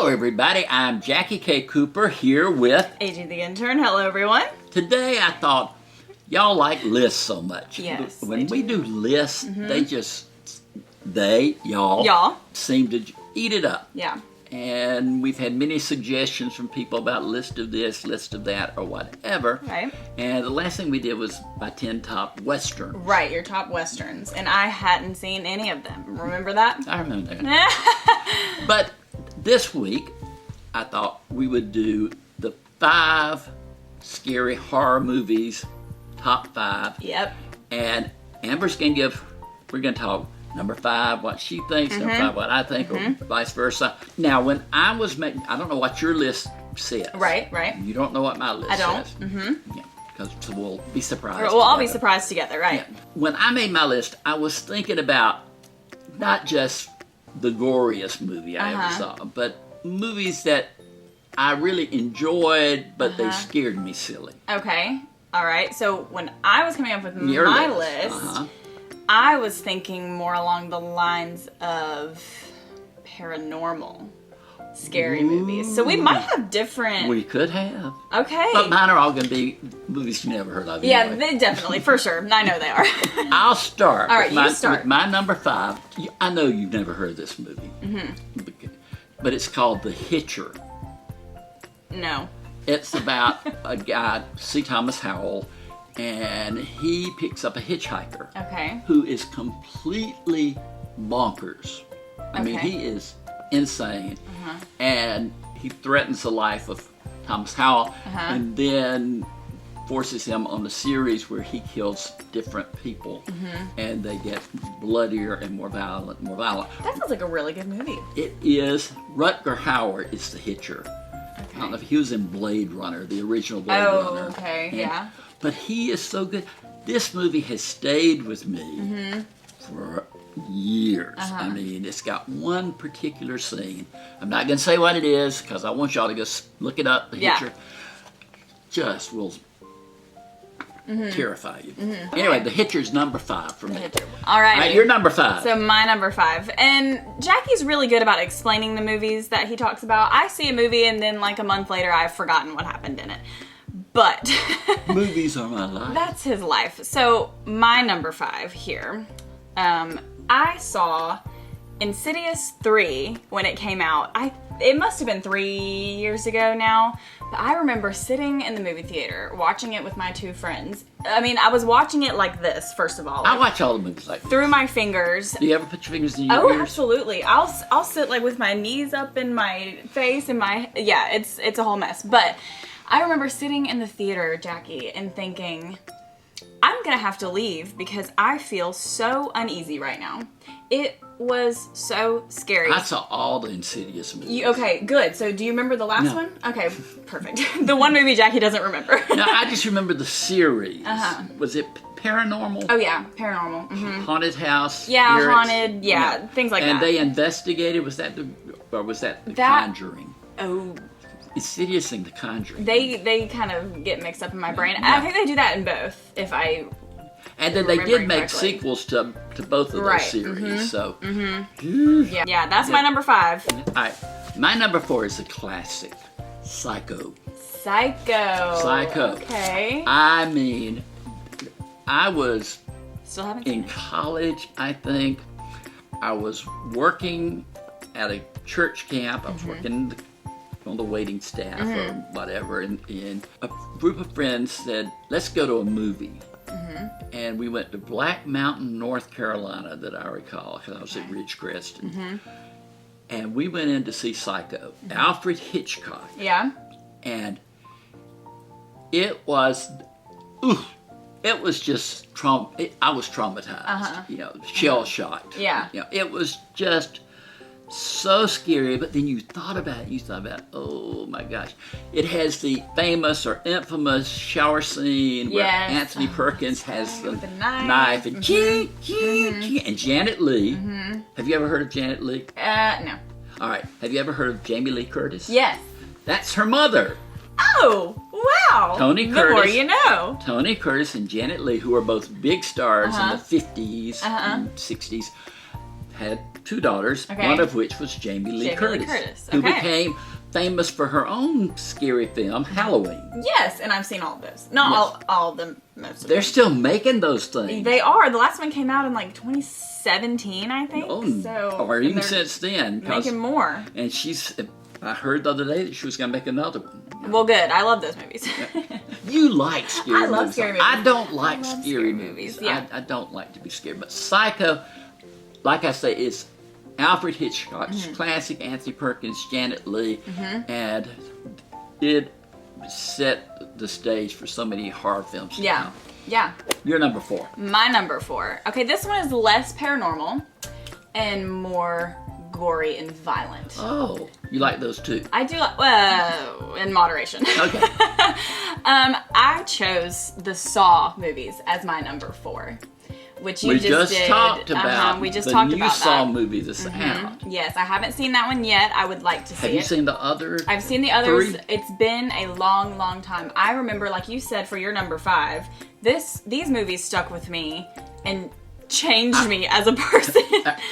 Hello everybody, I'm Jackie K. Cooper here with AJ the intern. Hello everyone. Today I thought y'all like lists so much. Yes. When we do lists, y'all seem to eat it up. Yeah. And we've had many suggestions from people about list of this, list of that, or whatever. Right. And the last thing we did was my 10 top westerns. Right, your top westerns. And I hadn't seen any of them. Remember that? I remember that. But this week, I thought we would do the 5 scary horror movies, top 5. Yep. And Amber's going to we're going to talk number 5, what she thinks, number 5, what I think, or vice versa. Now, when I was making, I don't know what your list says. Right. You don't know what my list I don't. says. Yeah, because we'll be surprised. We'll all be surprised together, right? Yeah. When I made my list, I was thinking about not just the goriest movie I ever saw, but movies that I really enjoyed, but they scared me silly. Okay. All right. So when I was coming up with Your my list, I was thinking more along the lines of paranormal, scary movies. So we might have different... We could have. Okay. But mine are all going to be movies you never heard of. Yeah, anyway. they definitely, for sure. I know they are. I'll start. All right, you start. With my number 5. I know you've never heard of this movie. But it's called The Hitcher. No. It's about a guy, C. Thomas Howell, and he picks up a hitchhiker. Okay. Who is completely bonkers. I mean, he is insane. And he threatens the life of Thomas Howell, and then forces him on a series where he kills different people, and they get bloodier and more violent and more violent. That sounds like a really good movie. It is. Rutger Hauer is the Hitcher. I don't know if he was in Blade Runner, the original Blade Runner. Oh, okay, yeah. But he is so good. This movie has stayed with me for years. I mean, it's got one particular scene. I'm not going to say what it is because I want y'all to just look it up. The Hitcher just will terrify you. Anyway, The Hitcher's number 5 for me. All right. All right, you're number 5. So my number 5. And Jackie's really good about explaining the movies that he talks about. I see a movie and then like a month later I've forgotten what happened in it. But movies are my life. That's his life. So my number 5 here. I saw Insidious 3 when it came out. It must have been 3 years ago now. But I remember sitting in the movie theater watching it with my 2 friends. I mean, I was watching it like this, first of all. I watch all the movies like this. Through my fingers. Do you ever put your fingers in your ears? Oh, absolutely. I'll sit like with my knees up in my face and it's a whole mess. But I remember sitting in the theater, Jackie, and thinking, I'm gonna have to leave because I feel so uneasy right now. It was so scary. I saw all the Insidious movies. Okay, good. So do you remember the last one? Okay, perfect. The one movie Jackie doesn't remember. No, I just remember the series. Was it Paranormal? Oh yeah, Paranormal. Haunted House? Yeah, spirits? haunted, things like that. And they investigated, was that the Conjuring? Oh. Insidious and the Conjuring. They kind of get mixed up in my brain. I think they do that in both, if I And then they did make correctly. sequels to both of those series. So yeah, that's my number 5. All right, my number 4 is a classic, Psycho. Psycho. Okay. I mean, I was Still haven't in college, I think. I was working at a church camp. I was working on the waiting staff or whatever, and a group of friends said, let's go to a movie. And we went to Black Mountain, North Carolina, that I recall, because I was at Ridgecrest. And we went in to see Psycho, Alfred Hitchcock. Yeah. And it was just I was traumatized, shell-shocked. Yeah. It was just so scary, but then you thought about it, oh my gosh. It has the famous or infamous shower scene where Anthony Perkins has the knife and and Janet Leigh. Have you ever heard of Janet Leigh? No. All right. Have you ever heard of Jamie Lee Curtis? Yes. That's her mother. Oh, wow. Tony Curtis. The more you know. Tony Curtis and Janet Leigh, who are both big stars in the 50s and 60s, had 2 daughters, one of which was Jamie Lee Curtis, who okay. became famous for her own scary film, Halloween. Yes, and I've seen all of those. Not all of them, most of them. They're still making those things. They are. The last one came out in like 2017, I think. Or even since then. Making more. And I heard the other day that she was going to make another one. Well, good. I love those movies. You like scary movies. I love scary movies. I don't like scary movies. Yeah. I don't like to be scared. But Psycho, like I say, is Alfred Hitchcock's classic, Anthony Perkins, Janet Leigh, and it set the stage for so many horror films. Yeah. Yeah. You're number 4. My number 4. Okay, this one is less paranormal and more gory and violent. Oh, you like those too? I do like, well, in moderation. Okay. I chose the Saw movies as my number 4. Which you we just did. Talked about. We just the talked new about Saw that. movie that's out. Yes, I haven't seen that one yet. I would like to see it. Have you seen the other? I've seen the others. 3? It's been a long, long time. I remember, like you said, for your number 5, these movies stuck with me and changed me as a person.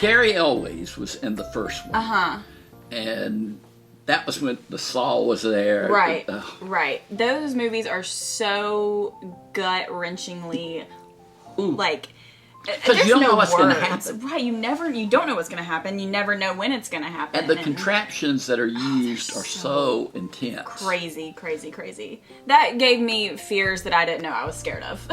Carrie Elwes was in the first one. And that was when the Saw was there. Right. Right. Those movies are so gut-wrenchingly, like, because you don't know what's going to happen. Right, you don't know what's going to happen. You never know when it's going to happen. And the contraptions that are used are so intense. Crazy, crazy, crazy. That gave me fears that I didn't know I was scared of.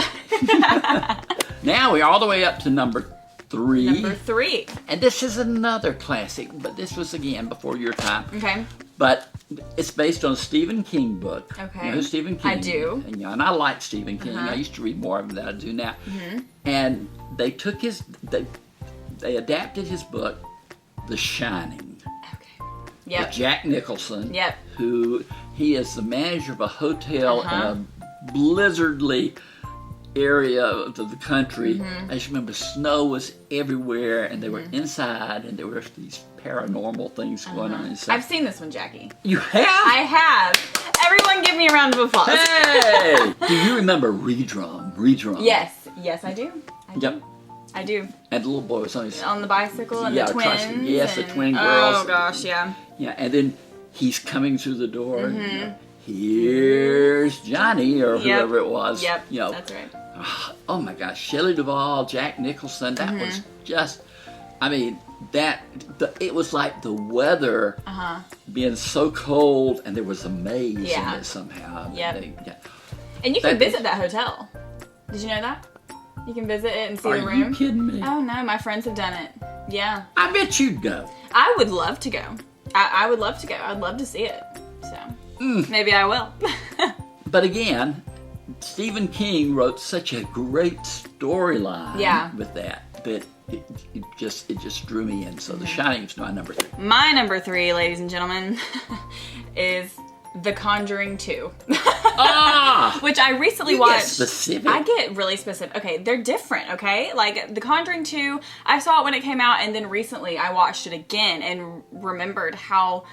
Now we're all the way up to number 3. Number 3. And this is another classic, but this was, again, before your time. Okay. But it's based on a Stephen King book. Okay. You know who Stephen King I do. And I like Stephen King. I used to read more of him than I do now. And they took they adapted his book, The Shining. Okay. Yep. With Jack Nicholson. Yep. Who, he is the manager of a hotel in a blizzardly area of the country. I just remember snow was everywhere, and they were inside, and there were these paranormal things going on inside. I've seen this one, Jackie. You have? I have. Everyone give me a round of applause. Hey! Do you remember Redrum? Yes. Yes, I do. Yep. I do. And the little boy was on the bicycle and the twins. Yes, the twin girls. Oh, gosh, yeah. Yeah, and then he's coming through the door, and here's Johnny, or whoever it was. Yep, you know. that's right. Oh my gosh, Shelley Duvall, Jack Nicholson, that was just, I mean, it was like the weather being so cold, and there was a maze in it somehow. Yep. And you can visit that hotel. Did you know that? You can visit it and see the room. Are you kidding me? Oh no, my friends have done it. Yeah. I bet you'd go. I would love to go. I would love to go. I'd love to see it. So maybe I will. But again, Stephen King wrote such a great storyline with that it just drew me in. So The Shining is my number 3. My number 3, ladies and gentlemen, is The Conjuring 2. Which I recently watched. Get specific. I get really specific. Okay, they're different, okay? Like, The Conjuring 2, I saw it when it came out, and then recently I watched it again and remembered how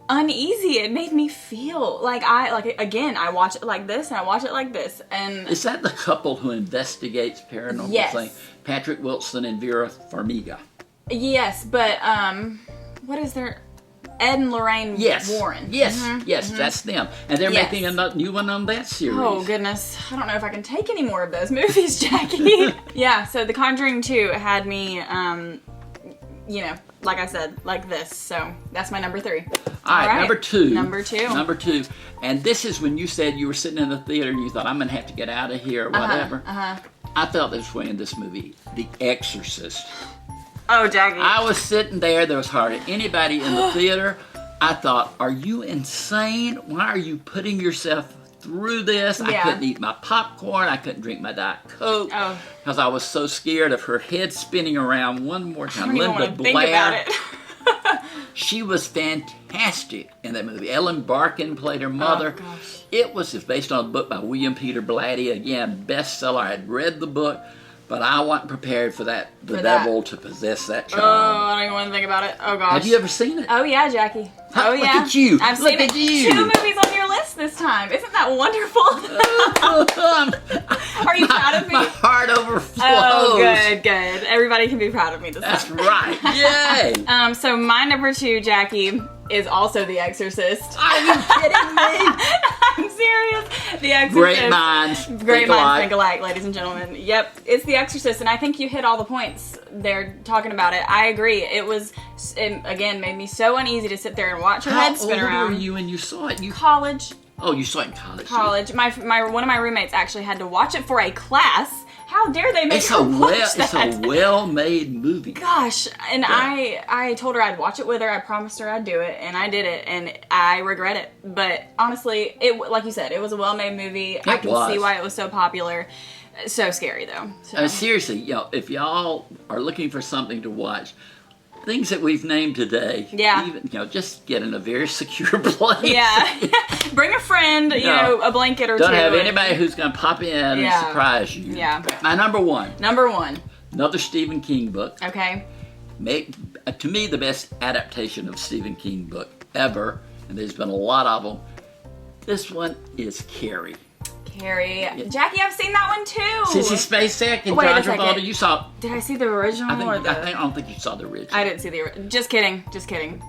uneasy it made me feel. Again, I watch it like this, and I watch it like this, and... Is that the couple who investigates paranormal things? Patrick Wilson and Vera Farmiga. Yes, but, what is their... Ed and Lorraine Warren. Yes, that's them. And they're making a new one on that series. Oh, goodness. I don't know if I can take any more of those movies, Jackie. Yeah, so The Conjuring 2 had me, like I said, like this. So that's my number 3. All right, number 2. Number 2. And this is when you said you were sitting in the theater and you thought, I'm going to have to get out of here or whatever. I felt this way in this movie, The Exorcist. Oh, Jackie. I was sitting there. There was hardly anybody in the theater. I thought, are you insane? Why are you putting yourself through this? I couldn't eat my popcorn. I couldn't drink my Diet Coke because I was so scared of her head spinning around one more time. I don't even want to think about it. She was fantastic in that movie. Ellen Barkin played her mother. Oh, gosh. It was based on a book by William Peter Blatty. Again, bestseller. I had read the book. But I wasn't prepared for the devil to possess that child. Oh, I don't even want to think about it. Oh, gosh. Have you ever seen it? Oh, yeah, Jackie. Look at you. I've seen it. You. 2 movies on your list this time. Isn't that that wonderful? Are you proud of me? My heart overflows. Oh, good. Everybody can be proud of me this That's time. right. Yay. So my number 2, Jacky, is also The Exorcist. Are you kidding me? I'm serious. The Exorcist. Great minds. Great minds think alike, ladies and gentlemen. Yep, it's The Exorcist, and I think you hit all the points there talking about it. I agree. It again made me so uneasy to sit there and watch your head spin around. How old were you when you saw it? College. Oh, you saw it in college. College. My one of my roommates actually had to watch it for a class. How dare they make her watch that? It's a well-made movie. Gosh, and Yeah. I told her I'd watch it with her. I promised her I'd do it, and I did it, and I regret it. But honestly, like you said, it was a well-made movie. I can see why it was so popular. So scary though. So. Seriously, if y'all are looking for something to watch, things that we've named today, even, just get in a very secure place. Yeah. Bring a friend, a blanket or two. Don't have anybody who's going to pop in and surprise you. Yeah. My number one. Another Stephen King book. Okay. To me, the best adaptation of Stephen King book ever, and there's been a lot of them. This one is Carrie. Carrie. Jacky, I've seen that one too. Sissy Spacek and John Travolta. You saw. Did I see the original? I don't think you saw the original. I didn't see the original. Just kidding.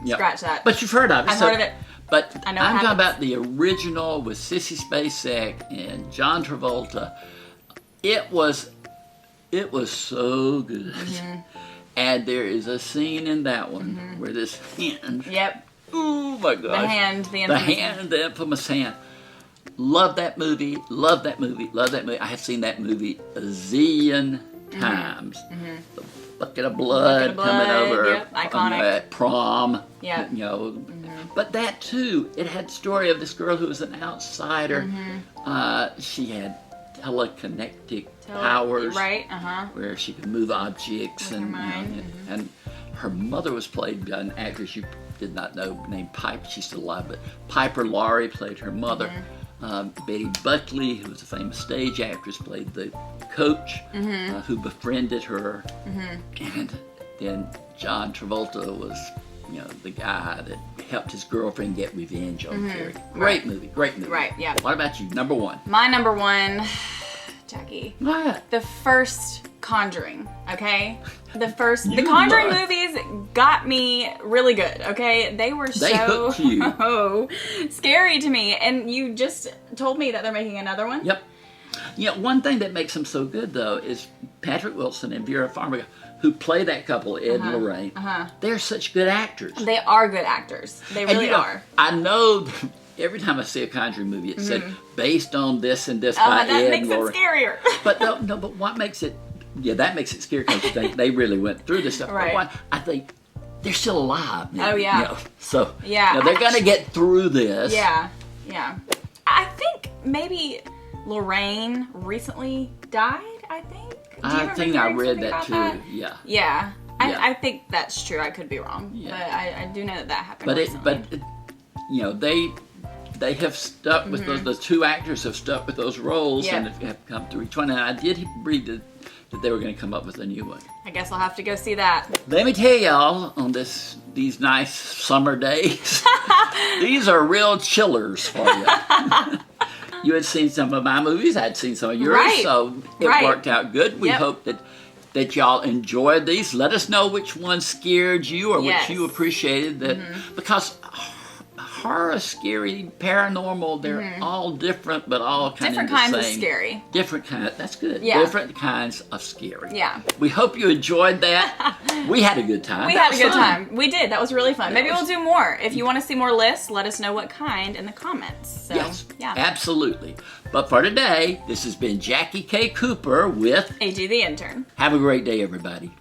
Yep. Scratch that. But you've heard of it. I've heard of it. But I know I'm talking about the original with Sissy Spacek and John Travolta. It was so good. Mm-hmm. And there is a scene in that one where this hand. Yep. Oh my gosh. The infamous hand. Love that movie. I have seen that movie a zillion times. Mm-hmm. The bucket of blood coming over. Iconic. At prom. Yeah. But that too, it had the story of this girl who was an outsider. She had telekinetic powers. Right. Where she could move objects. With her mind. And her mother was played by an actress you did not know named Piper. She's still alive, but Piper Laurie played her mother. Betty Buckley, who was a famous stage actress, played the coach who befriended her. And then John Travolta was, the guy that helped his girlfriend get revenge on Carrie. Great movie. Right, yeah. What about you? Number one. My number one, Jacky. What? The first Conjuring, okay? The Conjuring movies got me really good, okay? They were so hooked you. scary to me. And you just told me that they're making another one? Yep. One thing that makes them so good, though, is Patrick Wilson and Vera Farmiga, who play that couple, Ed and Lorraine. They're such good actors. They are good actors. They really are. I know every time I see a Conjuring movie, it said, based on this and this by Ed and Lorraine. That makes it scarier. But no, but what makes it... Yeah, that makes it scary because they really went through this stuff. Right. But I think they're still alive. Maybe, oh, yeah. So they're going to get through this. Yeah. I think maybe Lorraine recently died, I think. I think I read that too. That? Yeah. Yeah. I think that's true. I could be wrong. Yeah. But I do know that happened recently. They have stuck with those. The two actors have stuck with those roles and have come through each one. And I did read that they were going to come up with a new one. I guess I'll have to go see that. Let me tell y'all on these nice summer days, these are real chillers for you. You had seen some of my movies, I'd seen some of yours, so it worked out good. We hope that y'all enjoyed these. Let us know which one scared you or which you appreciated. Because horror, scary, paranormal, they're all different, but all kind of the same. Different kinds of scary. Different kinds, that's good. Yeah. Different kinds of scary. Yeah. We hope you enjoyed that. We had a good time. We had a good time. We did. That was really fun. Maybe we'll do more. If you want to see more lists, let us know what kind in the comments. So, yes, absolutely. But for today, this has been Jacky K. Cooper with AG the Intern. Have a great day, everybody.